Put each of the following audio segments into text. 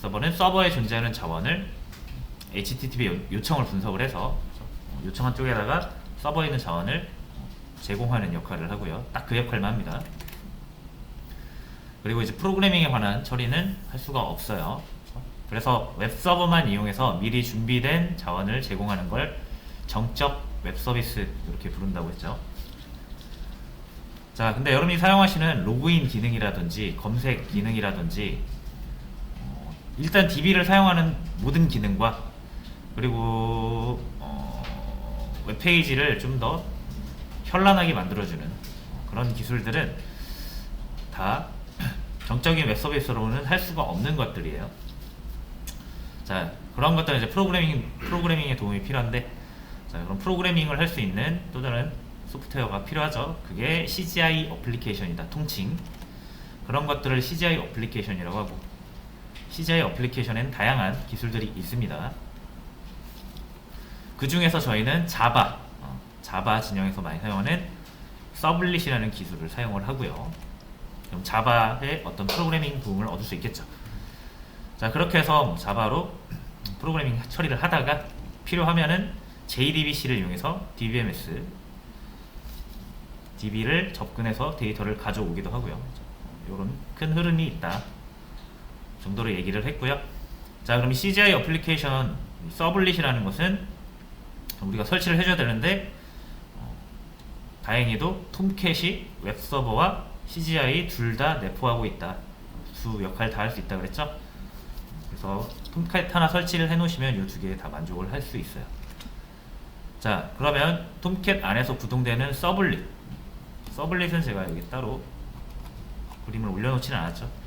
서버는 서버에 존재하는 자원을 HTTP 요청을 분석을 해서 요청한 쪽에다가 서버에 있는 자원을 제공하는 역할을 하고요. 딱 그 역할만 합니다. 그리고 이제 프로그래밍에 관한 처리는 할 수가 없어요. 그래서 웹서버만 이용해서 미리 준비된 자원을 제공하는 걸 정적 웹서비스 이렇게 부른다고 했죠. 자, 근데 여러분이 사용하시는 로그인 기능이라든지 검색 기능이라든지 일단 DB를 사용하는 모든 기능과 그리고 웹페이지를 좀 더 현란하게 만들어주는 그런 기술들은 다 정적인 웹서비스로는 할 수가 없는 것들이에요. 자, 그런 것들은 이제 프로그래밍에 도움이 필요한데, 자, 그럼 프로그래밍을 할 수 있는 또 다른 소프트웨어가 필요하죠. 그게 CGI 어플리케이션이다. 통칭. 그런 것들을 CGI 어플리케이션이라고 하고, CGI 어플리케이션에는 다양한 기술들이 있습니다. 그 중에서 저희는 자바 진영에서 많이 사용하는 서블릿이라는 기술을 사용을 하고요. 그럼 자바의 어떤 프로그래밍 부분을 얻을 수 있겠죠. 자, 그렇게 해서 자바로 프로그래밍 처리를 하다가 필요하면은 JDBC를 이용해서 DBMS DB를 접근해서 데이터를 가져오기도 하고요. 이런 큰 흐름이 있다 정도로 얘기를 했고요. 자, 그럼 이 CGI 어플리케이션 서블릿이라는 것은 우리가 설치를 해줘야 되는데 다행히도 톰캣이 웹서버와 CGI 둘 다 내포하고 있다. 두 역할 다 할 수 있다 그랬죠? 그래서 톰캣 하나 설치를 해 놓으시면 이 두 개 다 만족을 할 수 있어요. 자, 그러면 톰캣 안에서 구동되는 서블릿은 제가 여기 따로 그림을 올려놓지는 않았죠.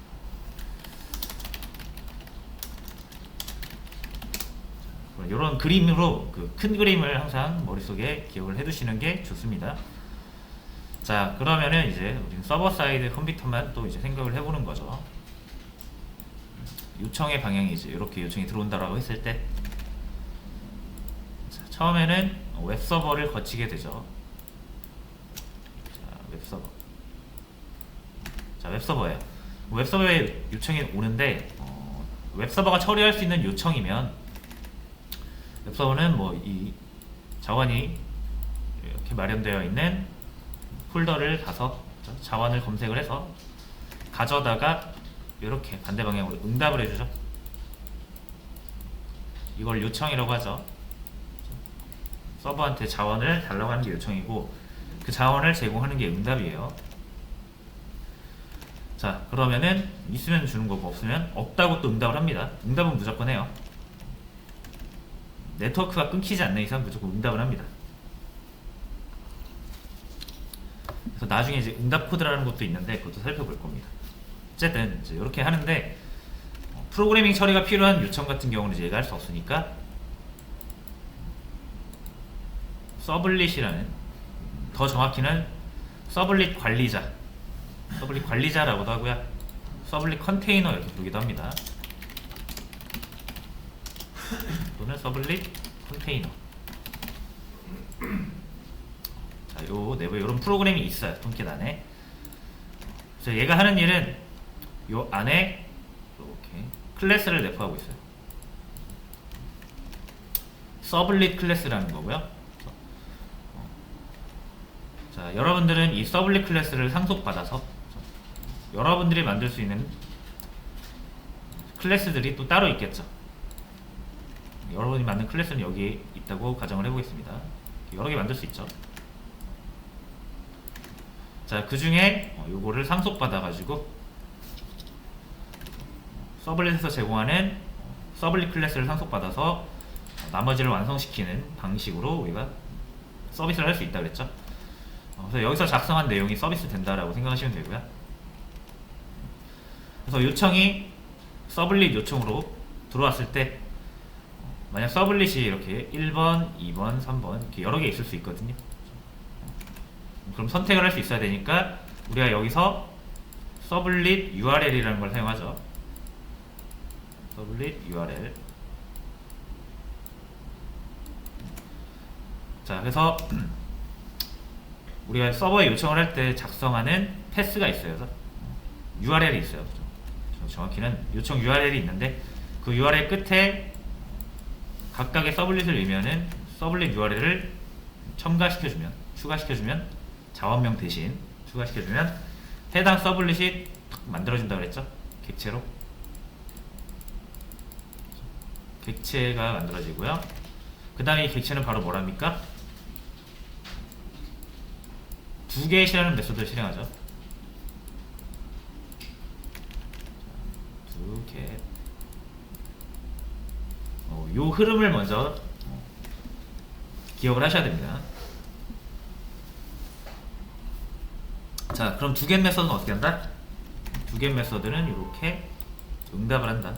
이런 그림으로 그 큰 그림을 항상 머릿속에 기억을 해두시는 게 좋습니다. 자, 그러면은 이제 우리는 서버 사이드 컴퓨터만 또 이제 생각을 해보는 거죠. 요청의 방향이 이제 이렇게 요청이 들어온다라고 했을 때, 자, 처음에는 웹서버를 거치게 되죠. 자, 웹서버. 자, 웹서버예요. 웹서버에 요청이 오는데 웹서버가 처리할 수 있는 요청이면 웹서버는 뭐 이 자원이 이렇게 마련되어 있는 폴더를 가서 자원을 검색을 해서 가져다가 이렇게 반대 방향으로 응답을 해주죠. 이걸 요청이라고 하죠. 서버한테 자원을 달라고 하는 게 요청이고 그 자원을 제공하는 게 응답이에요. 자, 그러면은 있으면 주는 거고 없으면 없다고 또 응답을 합니다. 응답은 무조건 해요. 네트워크가 끊기지 않는 이상 무조건 응답을 합니다. 그래서 나중에 이제 응답 코드라는 것도 있는데 그것도 살펴볼 겁니다. 어쨌든 이제 이렇게 하는데 프로그래밍 처리가 필요한 요청 같은 경우는 이제 얘가 할 수 없으니까 서블릿이라는, 더 정확히는 서블릿 관리자라고도 하고요. 서블릿 컨테이너 이렇게 부르기도 합니다. 또는 서블릿 컨테이너. 자, 요 내부에 이런 프로그램이 있어요. 톰캣 안에. 그래서 얘가 하는 일은 요 안에 이렇게 클래스를 내포하고 있어요. 서블릿 클래스라는 거고요. 자, 여러분들은 이 서블릿 클래스를 상속받아서 여러분들이 만들 수 있는 클래스들이 또 따로 있겠죠. 여러분이 만든 클래스는 여기 있다고 가정을 해보겠습니다. 여러 개 만들 수 있죠. 자, 그 중에 요거를 상속받아가지고 서블릿에서 제공하는 서블릿 클래스를 상속받아서 나머지를 완성시키는 방식으로 우리가 서비스를 할 수 있다 그랬죠. 그래서 여기서 작성한 내용이 서비스 된다라고 생각하시면 되고요. 그래서 요청이 서블릿 요청으로 들어왔을 때 만약 서블릿이 이렇게 1번, 2번, 3번 이렇게 여러 개 있을 수 있거든요. 그럼 선택을 할 수 있어야 되니까 우리가 여기서 서블릿 URL이라는 걸 사용하죠. 서블릿 URL. 자, 그래서 우리가 서버에 요청을 할 때 작성하는 패스가 있어요. URL이 있어요. 정확히는 요청 URL이 있는데 그 URL 끝에 각각의 서블릿을 위면은 서블릿 URL을 첨가시켜주면, 추가시켜주면, 자원명 대신 추가시켜주면 해당 서블릿이 탁 만들어진다고 그랬죠? 객체로. 객체가 만들어지고요. 그 다음에 이 객체는 바로 뭐랍니까? 두 개의 실행하는 메소드를 실행하죠. 두 개. 요 흐름을 먼저 기억을 하셔야 됩니다. 자, 그럼 두 개 메소드는 어떻게 한다? 두 개 메소드는 이렇게 응답을 한다.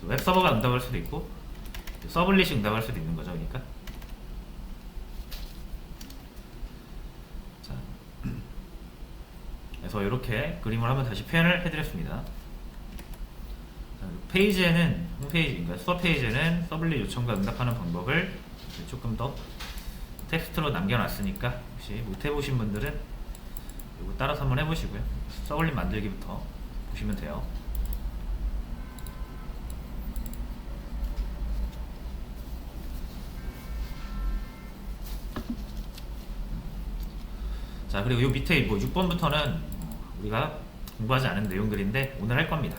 웹서버가 응답할 수도 있고 서블릿이 응답할 수도 있는 거죠. 그러니까 자, 그래서 이렇게 그림을 한번 다시 표현을 해드렸습니다. 자, 페이지에는 홈페이지인가 수업 페이지에는 서블릿 요청과 응답하는 방법을 조금 더 텍스트로 남겨놨으니까 혹시 못 해보신 분들은 이거 따라서 한번 해보시고요. 서블릿 만들기부터 보시면 돼요. 자, 그리고 요 밑에 뭐 6번부터는 우리가 공부하지 않은 내용들인데 오늘 할 겁니다.